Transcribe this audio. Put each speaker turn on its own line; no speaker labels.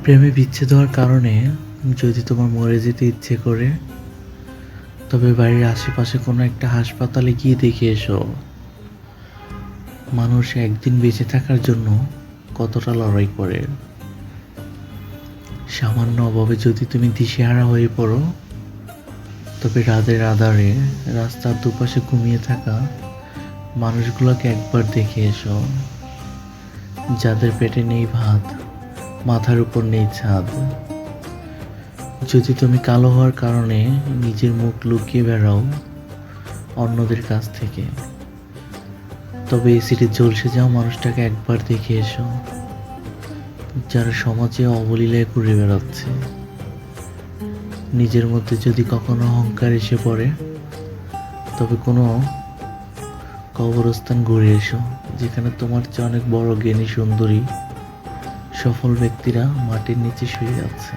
প্রেমে বিচ্ছেদ হওয়ার কারণে যদি তোমার মরে যেতে ইচ্ছে করে, তবে বাড়ির আশেপাশে কোনো একটা হাসপাতালে গিয়ে দেখে এসো মানুষ একদিন বেঁচে থাকার জন্য কতটা লড়াই করে। সামান্য অভাবে যদি তুমি দিশেহারা হয়ে পড়ো, তবে রাতের আঁধারে রাস্তার দুপাশে ঘুমিয়ে থাকা মানুষগুলোকে একবার দেখে এসো, যাদের পেটে নেই ভাত, মাথার উপর নেই ছাদ। যদি তুমি কালো হওয়ার কারণে নিজের মুখ লুকিয়ে বেড়াও অন্যদের কাছ থেকে, তবে এসিডে ঝলসে যাও মানুষটাকে একবার দেখে এসো, যারা সমাজে অবলীলায় ঘুরে বেড়াচ্ছে। নিজের মধ্যে যদি কখনো অহংকার এসে পড়ে, তবে কোনো কবরস্থান ঘুরে এসো, যেখানে তোমার চেয়ে অনেক বড় জ্ঞানী সুন্দরী সফল ব্যক্তিরা মাটির নিচে শুয়ে আছে।